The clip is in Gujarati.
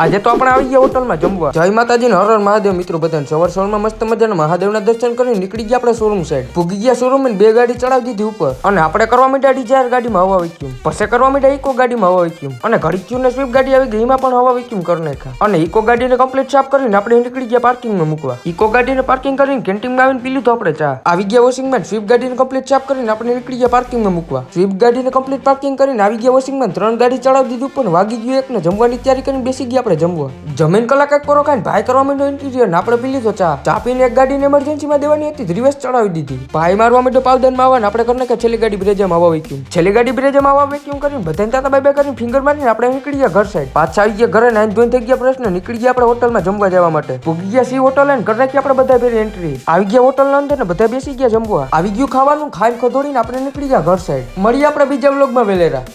આજે તો આપણે આવી ગયા હોટલમાં જમવા. જય માતાજી ને હર હર મહાદેવ મિત્રો બધાને. સવારમાં મસ્ત મજાના મહાદેવના દર્શન કરીને નીકળી ગયા આપણે શોરૂમ સાઈડ. ભૂગી ગયા શોરૂમ ને 2 ગાડી ચડાવી દીધી ઉપર અને આપણે કરવા માંડ્યા ડિઝાયર ગાડીમાં હવા વેક્યુમ. પછી કરવા માંડ્યા ઇકો ગાડીમાં હવા વેક્યુમ અને ઘડીક ને સ્વિફ્ટ ગાડી આવી ગઈ એમાં પણ હવા વેક્યુમ કરી નાખ્યા અને ઇકો ગાડીને કમ્પ્લીટ સાફ કરીને આપણે નીકળી ગયા પાર્કિંગમાં મૂકવા. ઇકો ગાડીને પાર્કિંગ કરીને કેન્ટીનમાં આવીને પી લીધું આપણે ચા. આવી ગયા વોશિંગમાં. સ્વિફ્ટ ગાડીને કમ્પ્લીટ સાફ કરીને આપણે નીકળી ગયા પાર્કિંગમાં મૂકવા. સ્વિફ્ટ ગાડીને કમ્પ્લીટ પાર્કિંગ કરીને આવી ગયા વોશિંગમાં. 3 ગાડી ચડાવી દીધું પણ વાગી ગયું એક ને જમવાની તૈયારી કરીને બેસી ગયા આપણે જમવા. જમીન કલાક એક પરો ખાઈને ભાઈ કરવા માંડ્યો ઇન્ટિરિયર ને આપણે પી લીધો ચા પીને એક ગાડીને ઇમરજન્સીમાં દેવાની હતી રિવર્સ ચડાવી દીધી. ભાઈ મારવા માંડ્યો પાવદાનમાં આવવા ને આપણે કરી નાખ્યા છેલ્લી ગાડી બ્રેજામાં આવવા વેક્યુમ. છેલ્લી ગાડી બ્રેજામાં આવવા વેક્યુમ કરીને બધાને તાતા બાય બાય કરીને ફિંગર મારીને આપણે નીકળી ગયા ઘર સાઈડ. પાછા આવી ગયા ઘરે નાઈન ધોઈને થઈ ગયા પ્રશ્ન નીકળી ગયા આપણે હોટલમાં જમવા જવા માટે. ભૂગી ગયા સી હોટલ ને કરી નાખી આપણે બધા ફેરી એન્ટ્રી. આવી ગયા હોટલના અંદર ને બધા બેસી ગયા જમવા. આવી ગયું ખાવાનું ખાઈને ખોદોડીને આપણે નીકળી ગયા ઘર સાઈડ. મળીએ આપણે બીજા વ્લોગમાં વેલેરા.